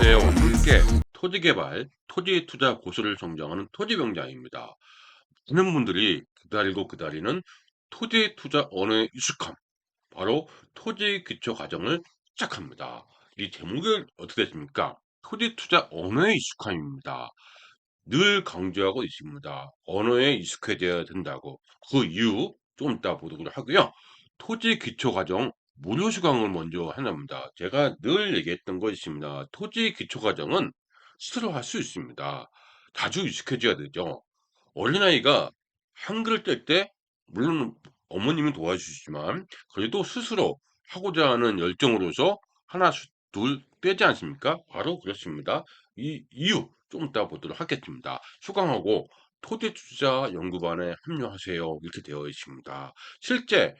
안녕하세요. 함께 토지개발, 토지투자 고수를 정정하는 토지병장입니다. 많은 분들이 기다리고 기다리는 토지투자 언어의 익숙함, 바로 토지기초과정을 시작합니다. 이 제목이 어떻게 됐습니까? 토지투자 언어의 익숙함입니다. 늘 강조하고 있습니다. 언어에 익숙해져야 된다고. 그 이유 좀 이따 보도록 하고요. 토지 기초 과정 무료 수강을 먼저 하랍니다. 제가 늘 얘기했던 거 있습니다. 토지 기초 과정은 스스로 할 수 있습니다. 자주 익숙해져야 되죠. 어린아이가 한글을 뗄 때 물론 어머님이 도와주시지만 그래도 스스로 하고자 하는 열정으로서 하나 둘 떼지 않습니까? 바로 그렇습니다. 이 이유 좀 이따 보도록 하겠습니다. 수강하고 토지투자연구반에 합류하세요. 이렇게 되어 있습니다. 실제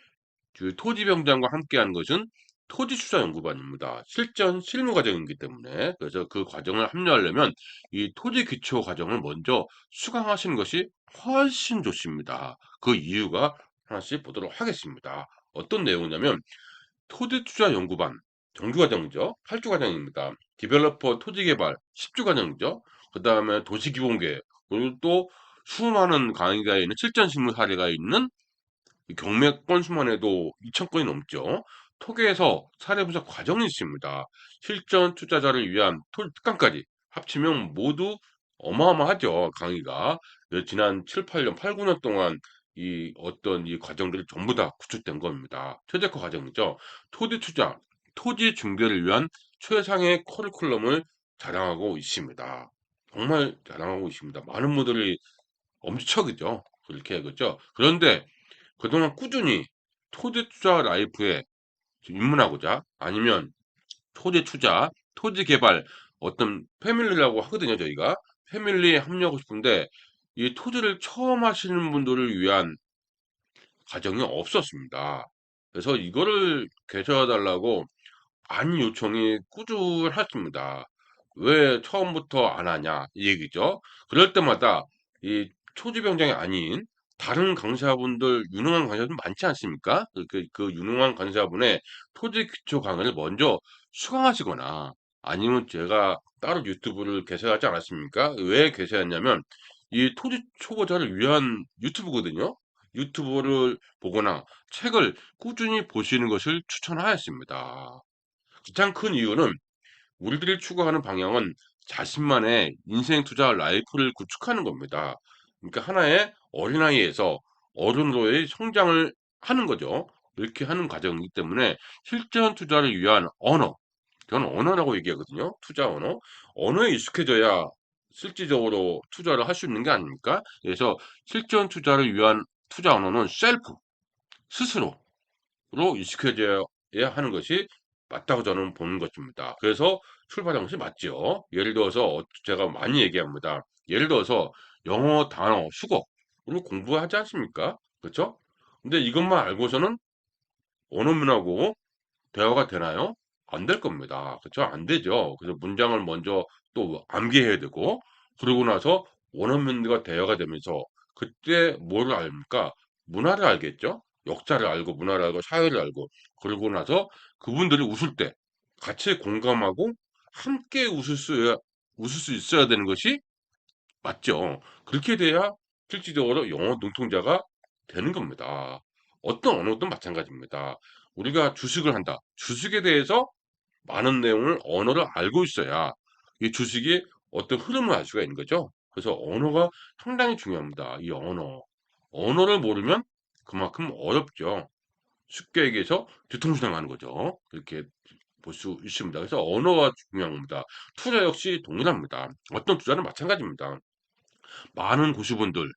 그 토지병장과 함께하는 것은 토지투자연구반입니다. 실전 실무 과정이기 때문에 그래서 그 과정을 합류하려면 이 토지 기초 과정을 먼저 수강하시는 것이 훨씬 좋습니다. 그 이유가 하나씩 보도록 하겠습니다. 어떤 내용이냐면 토지투자연구반 정규 과정이죠. 8주 과정입니다. 디벨로퍼 토지개발 10주 과정이죠. 그 다음에 도시기본계획 그리고 또 수많은 강의가 있는 실전 실무 사례가 있는 이 경매 건수만 해도 2,000건이 넘죠. 토계에서 사례 분석 과정이 있습니다. 실전 투자자를 위한 특강까지 합치면 모두 어마어마하죠. 강의가. 지난 7, 8년, 8, 9년 동안 이 어떤 이 과정들이 전부 다 구축된 겁니다. 최적화 과정이죠. 토지 투자, 토지 중개를 위한 최상의 커리큘럼을 자랑하고 있습니다. 정말 자랑하고 있습니다. 많은 분들이 엄지척이죠. 그렇게 그죠. 그런데 그동안 꾸준히 토지 투자 라이프에 입문하고자 아니면 토지 투자, 토지 개발 어떤 패밀리라고 하거든요, 저희가. 패밀리에 합류하고 싶은데 이 토지를 처음 하시는 분들을 위한 과정이 없었습니다. 그래서 이거를 개설해 달라고 많이 요청이 꾸준했습니다. 왜 처음부터 안 하냐 이 얘기죠. 그럴 때마다 이 초지병장이 아닌 다른 강사분들 유능한 강사분 많지 않습니까? 그 유능한 강사분의 토지 기초 강의를 먼저 수강하시거나 아니면 제가 따로 유튜브를 개설하지 않았습니까? 왜 개설했냐면 이 토지 초보자를 위한 유튜브거든요. 유튜브를 보거나 책을 꾸준히 보시는 것을 추천하였습니다. 가장 큰 이유는 우리들이 추구하는 방향은 자신만의 인생 투자 라이프를 구축하는 겁니다. 그러니까 하나의 어린아이에서 어른으로의 성장을 하는 거죠. 이렇게 하는 과정이기 때문에 실전 투자를 위한 언어, 저는 언어라고 얘기하거든요. 투자 언어. 언어에 익숙해져야 실질적으로 투자를 할 수 있는 게 아닙니까? 그래서 실전 투자를 위한 투자 언어는 셀프, 스스로 로 익숙해져야 하는 것이 맞다고 저는 보는 것입니다. 그래서 출발한 것이 맞죠. 예를 들어서 제가 많이 얘기합니다. 예를 들어서 영어 단어, 수거를 공부하지 않습니까? 그렇죠? 근데 이것만 알고서는 언어문하고 대화가 되나요? 안 될 겁니다. 그렇죠? 안 되죠. 그래서 문장을 먼저 또 암기해야 되고 그러고 나서 원어민과 대화가 되면서 그때 뭐를 압니까? 문화를 알겠죠? 역사를 알고 문화를 알고 사회를 알고 그러고 나서 그분들이 웃을 때 같이 공감하고 함께 웃을 수 있어야 되는 것이 맞죠. 그렇게 돼야 실질적으로 영어 능통자가 되는 겁니다. 어떤 언어든 마찬가지입니다. 우리가 주식을 한다. 주식에 대해서 많은 내용을 언어를 알고 있어야 이 주식이 어떤 흐름을 알 수가 있는 거죠. 그래서 언어가 상당히 중요합니다. 이 언어. 언어를 모르면 그만큼 어렵죠. 쉽게 얘기해서 뒤통수당하는 거죠. 이렇게 볼 수 있습니다. 그래서 언어가 중요한 겁니다. 투자 역시 동일합니다. 어떤 투자는 마찬가지입니다. 많은 고수분들,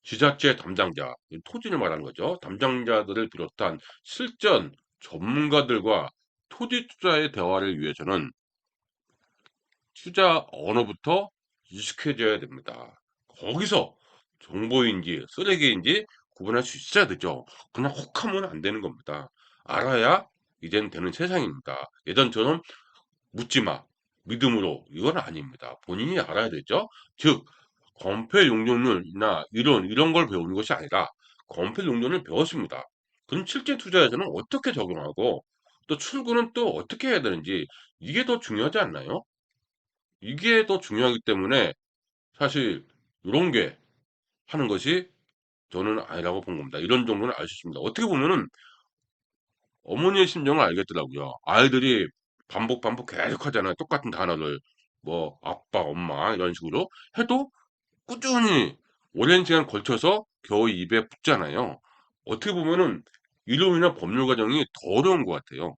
지자체 담당자, 토지를 말하는 거죠. 담당자들을 비롯한 실전 전문가들과 토지 투자의 대화를 위해서는 투자 언어부터 익숙해져야 됩니다. 거기서 정보인지 쓰레기인지 구분할 수 있어야 되죠. 그냥 혹하면 안 되는 겁니다. 알아야 이젠 되는 세상입니다. 예전처럼 묻지 마, 믿음으로 이건 아닙니다. 본인이 알아야 되죠. 즉 건폐 용적률이나 이런 걸 배우는 것이 아니라 건폐 용적률을 배웠습니다. 그럼 실제 투자에서는 어떻게 적용하고 또 출구는 또 어떻게 해야 되는지 이게 더 중요하지 않나요? 이게 더 중요하기 때문에 사실 요런 게 하는 것이 저는 아니라고 본 겁니다. 이런 정도는 알 수 있습니다. 어떻게 보면은 어머니의 심정을 알겠더라고요. 아이들이 반복 계속하잖아요. 똑같은 단어를 뭐 아빠, 엄마 이런 식으로 해도 꾸준히 오랜 시간 걸쳐서 겨우 입에 붙잖아요. 어떻게 보면은 이로 인한 법률 과정이 더 어려운 것 같아요.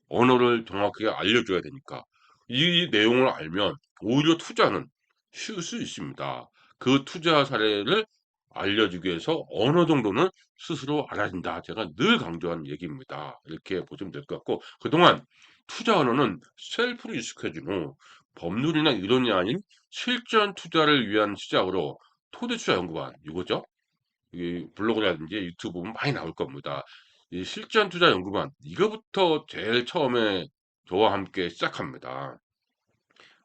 언어를 정확하게 알려줘야 되니까. 이 내용을 알면 오히려 투자는 쉬울 수 있습니다. 그 투자 사례를 알려주기 위해서 어느 정도는 스스로 알아야 된다. 제가 늘 강조한 얘기입니다. 이렇게 보시면 될 것 같고, 그동안 투자 언어는 셀프로 익숙해진 후 법률이나 이론이 아닌 실전 투자를 위한 시작으로 토대 투자 연구반, 이거죠? 이 블로그라든지 유튜브 보면 많이 나올 겁니다. 이 실전 투자 연구반 이거부터 제일 처음에 저와 함께 시작합니다.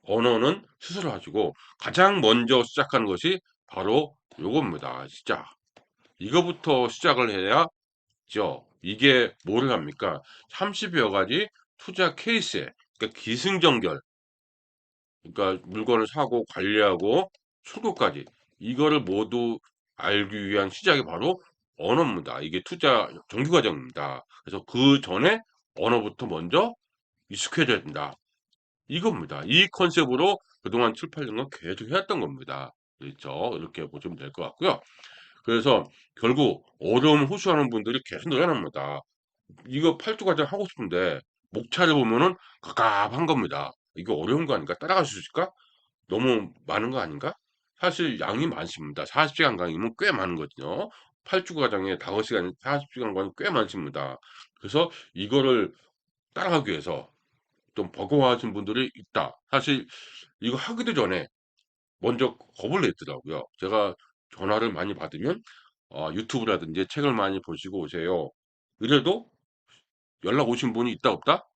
언어는 스스로 하시고 가장 먼저 시작하는 것이 바로 요겁니다. 시작. 이거부터 시작을 해야죠. 이게 뭐를 합니까? 30여 가지 투자 케이스에 그러니까 기승전결 그러니까 물건을 사고 관리하고 출고까지 이거를 모두 알기 위한 시작이 바로 언어입니다. 이게 투자 정규 과정입니다. 그래서 그 전에 언어부터 먼저 익숙해져야 된다. 이겁니다. 이 컨셉으로 그동안 7, 8년간 계속 해왔던 겁니다. 그렇죠? 이렇게 보시면 될 것 같고요. 그래서 결국 어려움을 호소하는 분들이 계속 늘어납니다. 이거 8주 과정 하고 싶은데 목차를 보면은 갑갑한 겁니다. 이거 어려운 거 아닌가? 따라갈 수 있을까? 너무 많은 거 아닌가? 사실 양이 많습니다. 40시간 강의면 꽤 많은 거죠. 8주 과정에 5시간, 40시간 강의 꽤 많습니다. 그래서 이거를 따라가기 위해서 좀 버거워하신 분들이 있다. 사실 이거 하기도 전에 먼저 겁을 냈더라고요. 제가 전화를 많이 받으면 유튜브라든지 책을 많이 보시고 오세요. 이래도 연락 오신 분이 있다 없다?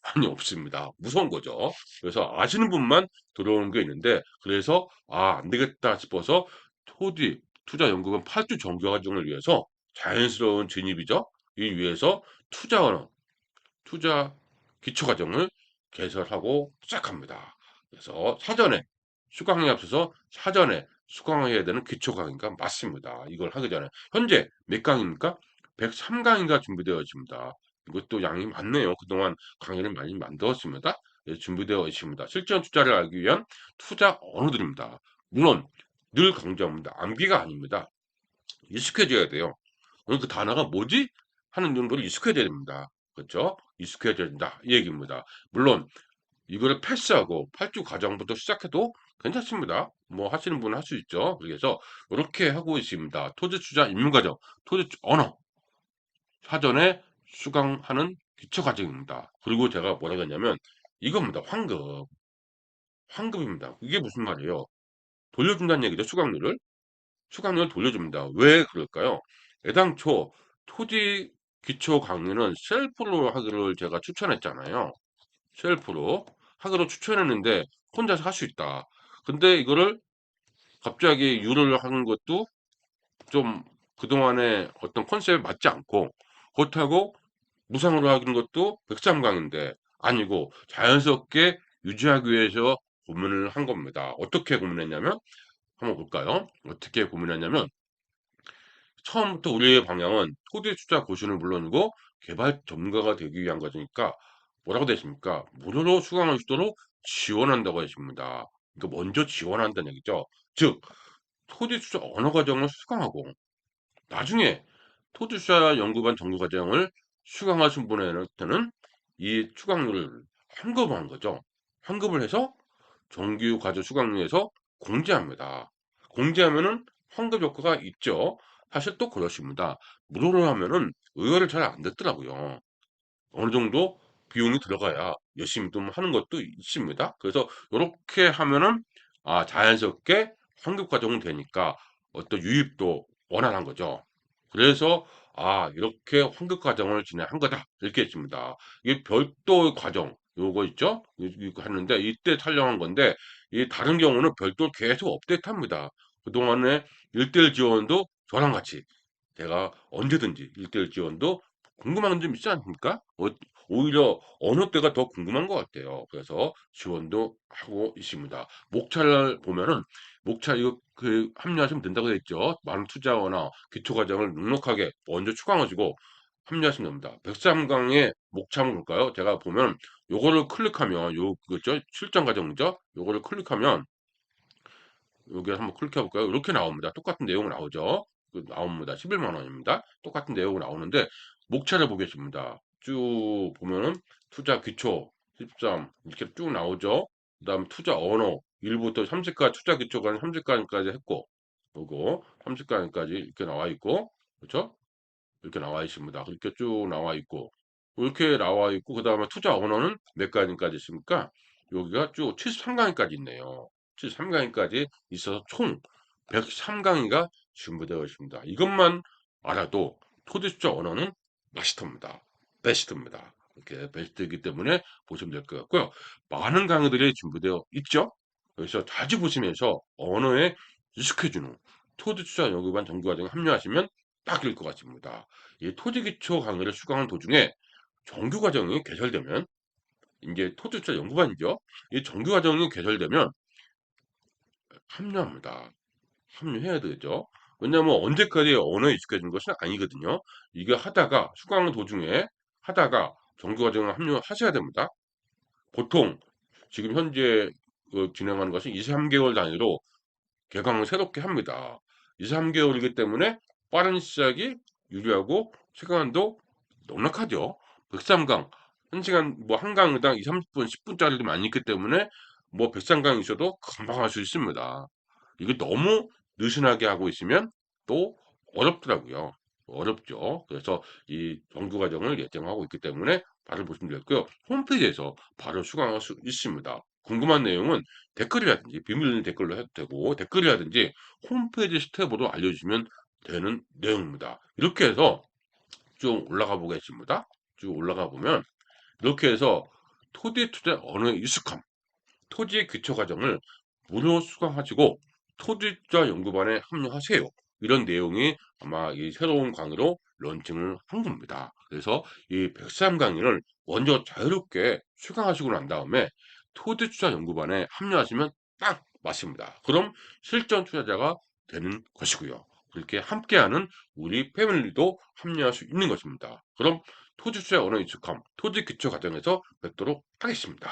아니 없습니다. 무서운 거죠. 그래서 아시는 분만 들어오는 게 있는데 그래서 '아 안되겠다.' 싶어서 토지 투자 연구원 8주 정규 과정을 위해서 자연스러운 진입이죠. 이 위해서 투자 언어, 투자 기초 과정을 개설하고 시작합니다. 그래서 사전에 수강에 앞서서 사전에 수강해야 되는 기초 강의가 맞습니다. 이걸 하기 전에 현재 몇 강입니까? 103 강의가 준비되어 있습니다. 이것도 양이 많네요. 그동안 강의를 많이 만들었습니다. 예, 준비되어 있습니다. 실전 투자를 알기 위한 투자 언어들입니다. 물론 늘 강조합니다. 암기가 아닙니다. 익숙해져야 돼요. 오늘 그 단어가 뭐지? 하는 정도로 익숙해져야 됩니다. 그렇죠? 익숙해져야 된다. 이 얘기입니다. 물론 이거를 패스하고 8주 과정부터 시작해도 괜찮습니다. 뭐 하시는 분은 할 수 있죠. 그래서 이렇게 하고 있습니다. 토지 투자 입문 과정, 언어 사전에 수강하는 기초 과정입니다. 그리고 제가 뭐라고 했냐면 이겁니다. 환급. 환급입니다. 이게 무슨 말이에요? 돌려준다는 얘기죠. 수강료를 돌려줍니다. 왜 그럴까요? 애당초 토지 기초 강의는 셀프로 하기를 제가 추천했잖아요. 셀프로 하기로 추천했는데 혼자서 할 수 있다. 근데 이거를 갑자기 유를 하는 것도 좀 그동안의 어떤 컨셉에 맞지 않고 그렇다고 무상으로 하는 것도 백삼강인데 아니고 자연스럽게 유지하기 위해서 고민을 한 겁니다. 어떻게 고민했냐면 한번 볼까요? 어떻게 고민했냐면 처음부터 우리의 방향은 토지 투자 고수는 물론이고 개발 전문가가 되기 위한 것이니까 뭐라고 되어 있습니까? 무료로 수강할 수 있도록 지원한다고 했습니다. 그러니까 먼저 지원한다는 얘기죠. 즉 토지 투자 언어 과정을 수강하고 나중에 토지 투자 연구반 정규 과정을 수강하신 분한테는 이 수강료를 환급한 거죠. 환급을 해서 정규 과정 수강료에서 공제합니다. 공제하면은 환급 효과가 있죠. 사실 또 그렇습니다. 무료로 하면은 의외로 잘 안 됐더라고요. 어느 정도 비용이 들어가야 열심히 좀 하는 것도 있습니다. 그래서 요렇게 하면은 자연스럽게 환급 과정은 되니까 어떤 유입도 원활한 거죠. 그래서 이렇게 환급 과정을 진행한 거다. 이렇게 했습니다. 이게 별도 과정 요거 있죠? 이거 했는데 이때 촬영한 건데 이 다른 경우는 별도로 계속 업데이트합니다. 그동안에 1:1 지원도 저랑 같이 제가 언제든지 1:1 지원도 궁금한 점 있지 않습니까? 오히려 어느 때가 더 궁금한 것 같아요. 그래서 지원도 하고 있습니다. 목차를 보면은 목차 이거 합류하시면 된다고 되어 있죠. 많은 투자거나 기초 과정을 넉넉하게 먼저 추가하시고 합류하시면 됩니다. 백삼강의 목차 한번 볼까요? 제가 보면 요거를 클릭하면 그죠? 실전 과정이죠? 요거를 클릭하면 여기 한번 클릭해 볼까요? 이렇게 나옵니다. 똑같은 내용 나오죠? 나옵니다. 11만 원입니다. 똑같은 내용이 나오는데 목차를 보겠습니다. 쭉 보면은 투자 기초 13 이렇게 쭉 나오죠. 그다음 투자 언어 1부터 30까지 투자 기초가 30까지까지 했고 요거 30까지까지 이렇게 나와 있고 그렇죠? 이렇게 나와 있습니다. 그렇게 쭉 나와 있고 이렇게 나와 있고 그다음에 투자 언어는 몇 강까지 있습니까? 여기가 쭉 73강까지 있네요. 73강까지 있어서 총 103강의가 준비되어 있습니다. 이것만 알아도 토지 투자 언어는 마스터입니다. 베스트입니다. 이렇게 베스트이기 때문에 보시면 될 것 같고요. 많은 강의들이 준비되어 있죠. 그래서 자주 보시면서 언어에 익숙해지는 토지 투자 연구반 정규과정에 합류하시면 딱일 것 같습니다. 이 토지기초 강의를 수강하는 도중에 정규과정이 개설되면 이제 토지투자 연구반이죠. 이 정규과정이 개설되면 합류합니다. 합류해야 되죠. 왜냐하면 언제까지 언어에 익숙해진 것은 아니거든요. 이게 하다가 수강 도중에 하다가 정규과정을 합류하셔야 됩니다. 보통 지금 현재 진행하는 것은 2, 3개월 단위로 개강을 새롭게 합니다. 2, 3개월이기 때문에 빠른 시작이 유리하고 시간도 넉넉하죠. 103강 1시간 뭐 한 강당 2, 30분, 10분짜리도 많이 있기 때문에 뭐 103강 있어도 금방 할 수 있습니다. 이게 너무 느슨하게 하고 있으면 또 어렵더라고요. 어렵죠. 그래서 이 정규 과정을 예정하고 있기 때문에 바로 보시면 되고요. 홈페이지에서 바로 수강할 수 있습니다. 궁금한 내용은 댓글이라든지 비밀 댓글로 해도 되고 댓글이라든지 홈페이지 스텝으로 알려주시면 되는 내용입니다. 이렇게 해서 쭉 올라가 보겠습니다. 쭉 올라가 보면 이렇게 해서 토지 투자 언어의 익숙함, 토지의 기초 과정을 무료 수강하시고 토지 투자 연구반에 합류하세요. 이런 내용이 아마 이 새로운 강의로 런칭을 한 겁니다. 그래서 이 103 강의를 먼저 자유롭게 수강하시고 난 다음에 토지 투자 연구반에 합류하시면 딱 맞습니다. 그럼 실전 투자자가 되는 것이고요. 그렇게 함께하는 우리 패밀리도 합류할 수 있는 것입니다. 그럼 토지 투자 언어 익숙함, 토지 기초 과정에서 뵙도록 하겠습니다.